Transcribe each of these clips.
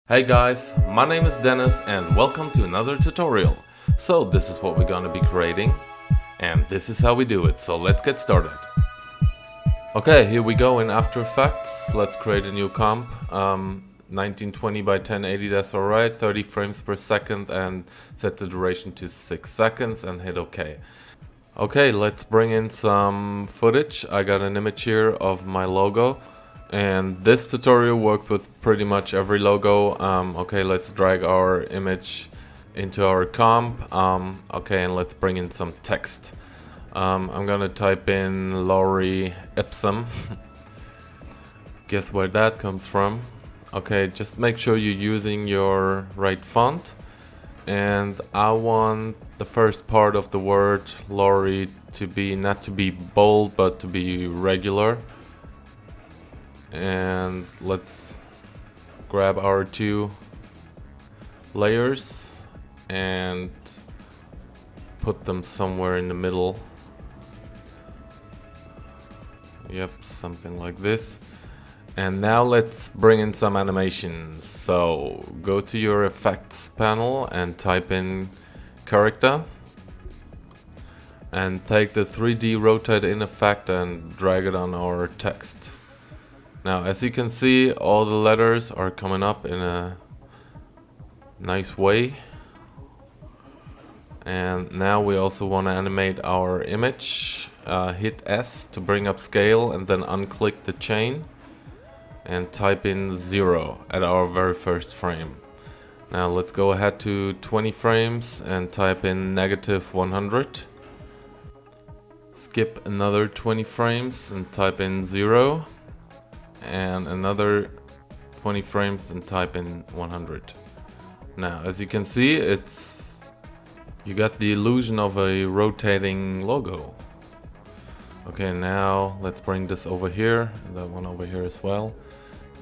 Hey guys, my name is Dennis and welcome to another tutorial. So this is what we're gonna be creating and this is how we do it, so let's get started. Okay, here we go in After Effects. Let's create a new comp. 1920 by 1080, that's alright, 30 frames per second, and set the duration to 6 seconds and hit OK. Okay, let's bring in some footage. I got an image here of my logo. And this tutorial worked with pretty much every logo. Okay, let's drag our image into our comp. Okay, and let's bring in some text. I'm gonna type in Laurie Epsom. Guess where that comes from. Okay, just make sure you're using your right font. And I want the first part of the word Laurie to be not to be bold, but to be regular. And let's grab our two layers and put them somewhere in the middle. Yep, something like this. And now let's bring in some animations. So go to your effects panel and type in character and take the 3D rotate in effect and drag it on our text. Now, as you can see, all the letters are coming up in a nice way. And now we also want to animate our image. Hit S to bring up scale and then unclick the chain and type in 0 at our very first frame. Now let's go ahead to 20 frames and type in -100. Skip another 20 frames and type in 0. And another 20 frames and type in 100. Now, as you can see, you got the illusion of a rotating logo. Okay, now let's bring this over here, and that one over here as well.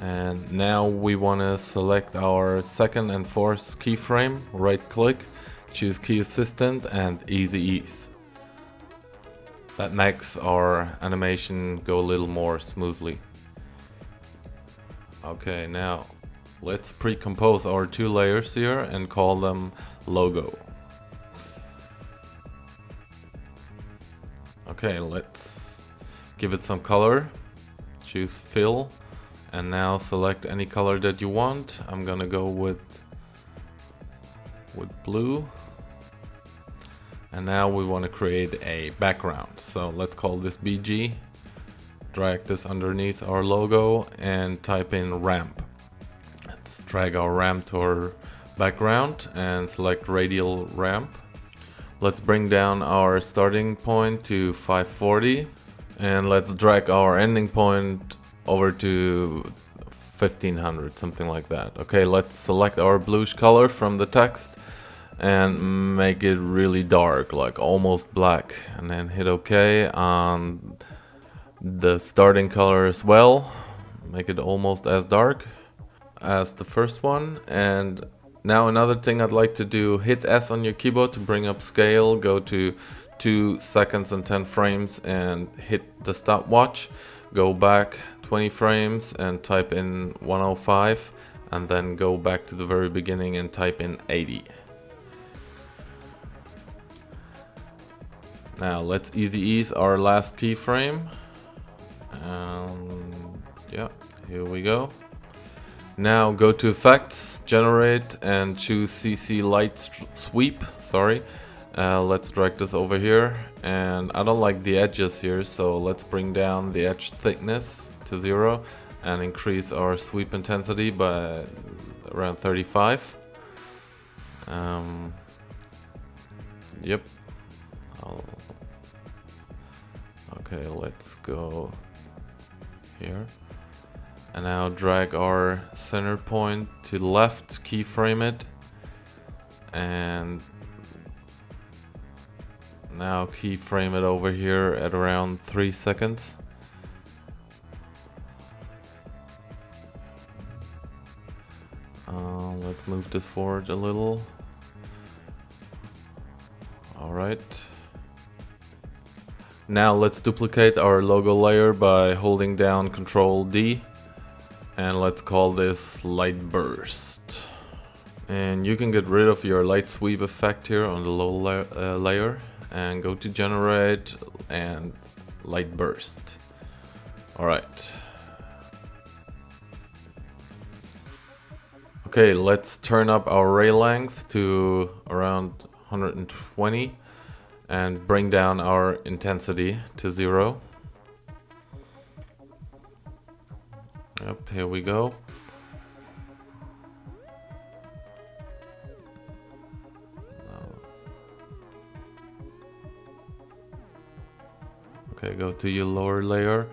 And now we want to select our second and fourth keyframe, right click, choose key assistant and easy ease. That makes our animation go a little more smoothly. Okay, now let's pre-compose our two layers here and call them logo. Okay, let's give it some color. Choose fill and now select any color that you want. I'm gonna go with blue. And now we want to create a background. So let's call this BG. Drag this underneath our logo and type in ramp. Let's drag our ramp to our background and select radial ramp. Let's bring down our starting point to 540 and let's drag our ending point over to 1500, something like that. Okay, let's select our bluish color from the text and make it really dark, like almost black, and then hit OK on the starting color as well. Make it almost as dark as the first one. And now another thing I'd like to do, hit S on your keyboard to bring up scale, go to 2 seconds and 10 frames and hit the stopwatch, go back 20 frames and type in 105 and then go back to the very beginning and type in 80. Now let's easy ease our last keyframe. Yeah, here we go. Now go to effects, generate and choose CC light sweep, sorry. Let's drag this over here and I don't like the edges here, so let's bring down the edge thickness to 0 and increase our sweep intensity by around 35. Yep. Okay, let's go here. And now drag our center point to the left, keyframe it, and now keyframe it over here at around 3 seconds. Let's move this forward a little. Alright. Now let's duplicate our logo layer by holding down Ctrl D. And let's call this light burst. And you can get rid of your light sweep effect here on the low layer and go to generate and light burst. Alright. Okay, let's turn up our ray length to around 120 and bring down our intensity to 0. Yep, here we go. Okay, go to your lower layer.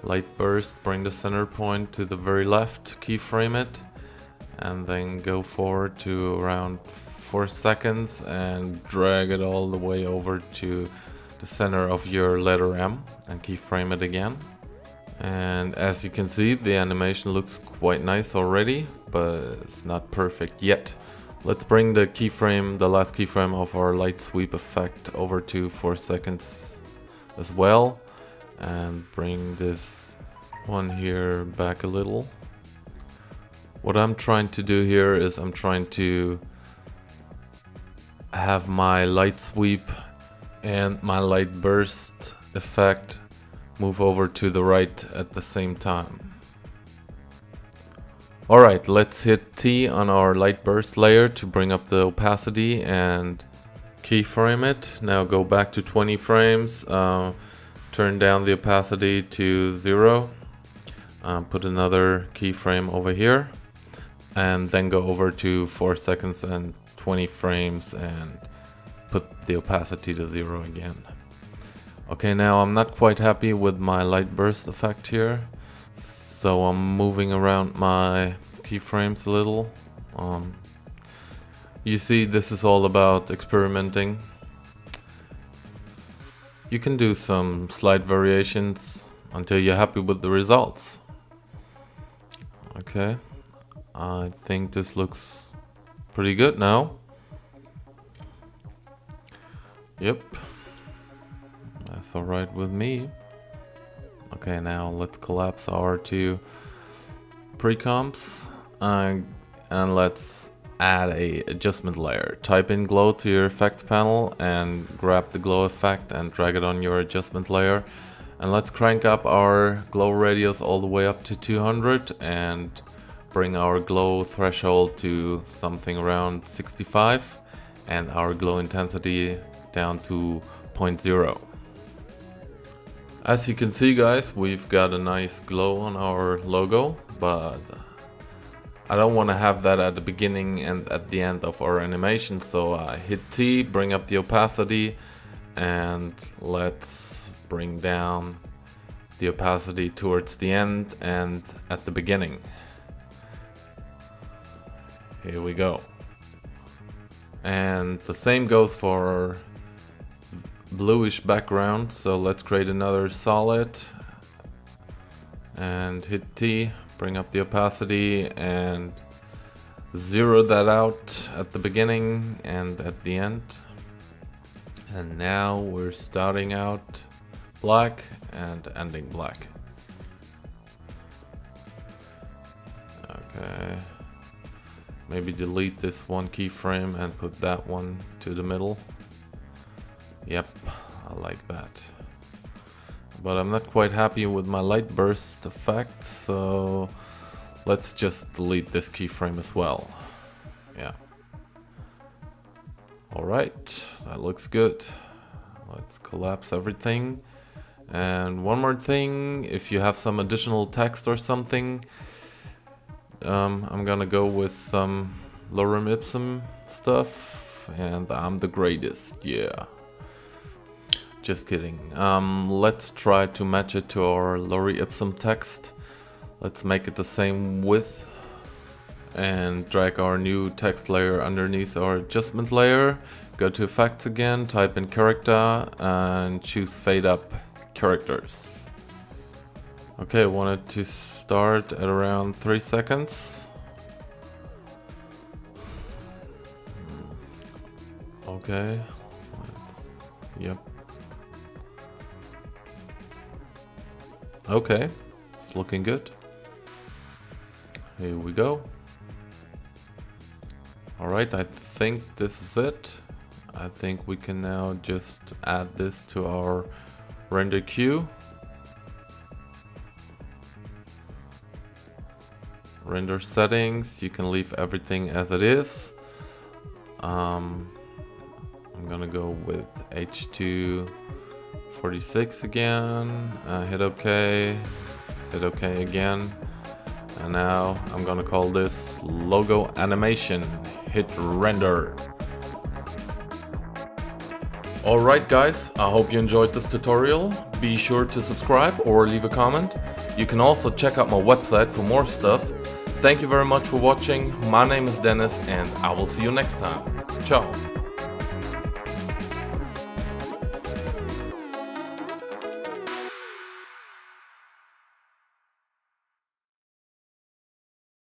Light burst, bring the center point to the very left, keyframe it, and then go forward to around 4 seconds and drag it all the way over to the center of your letter M and keyframe it again. And as you can see, the animation looks quite nice already, but it's not perfect yet. Let's bring the keyframe, the last keyframe of our light sweep effect over to 4 seconds as well, and bring this one here back a little. What I'm trying to do here is I'm trying to have my light sweep and my light burst effect move over to the right at the same time. Alright, let's hit T on our light burst layer to bring up the opacity and keyframe it. Now go back to 20 frames, turn down the opacity to 0, put another keyframe over here, and then go over to 4 seconds and 20 frames and put the opacity to 0 again. Okay, now I'm not quite happy with my light burst effect here, so I'm moving around my keyframes a little. You see, this is all about experimenting. You can do some slight variations until you're happy with the results. Okay, I think this looks pretty good now. Yep, that's alright with me. Okay, now let's collapse our two pre-comps and let's add a adjustment layer. Type in glow to your effects panel and grab the glow effect and drag it on your adjustment layer. And let's crank up our glow radius all the way up to 200 and bring our glow threshold to something around 65 and our glow intensity down to 0.0. As you can see, guys, we've got a nice glow on our logo, but I don't want to have that at the beginning and at the end of our animation, so I hit T, bring up the opacity, and let's bring down the opacity towards the end and at the beginning. Here we go. And the same goes for bluish background, so let's create another solid and hit T, bring up the opacity and zero that out at the beginning and at the end. And now we're starting out black and ending black. Okay, maybe delete this one keyframe and put that one to the middle. Yep, I like that. But I'm not quite happy with my light burst effect, so let's just delete this keyframe as well. Yeah. Alright, that looks good. Let's collapse everything. And one more thing, if you have some additional text or something, I'm gonna go with some lorem ipsum stuff, and I'm the greatest, yeah. Just kidding. Let's try to match it to our lorem ipsum text. Let's make it the same width and drag our new text layer underneath our adjustment layer. Go to effects again, type in character and choose fade up characters. Okay, I wanted to start at around 3 seconds. Okay, yep. Okay, it's looking good. Here we go. Alright, I think this is it. I think we can now just add this to our render queue. Render settings, you can leave everything as it is. I'm gonna go with H246 again, hit OK again. And now I'm gonna call this logo animation, hit render. Alright guys, I hope you enjoyed this tutorial. Be sure to subscribe or leave a comment. You can also check out my website for more stuff. Thank you very much for watching. My name is Dennis and I will see you next time. Ciao.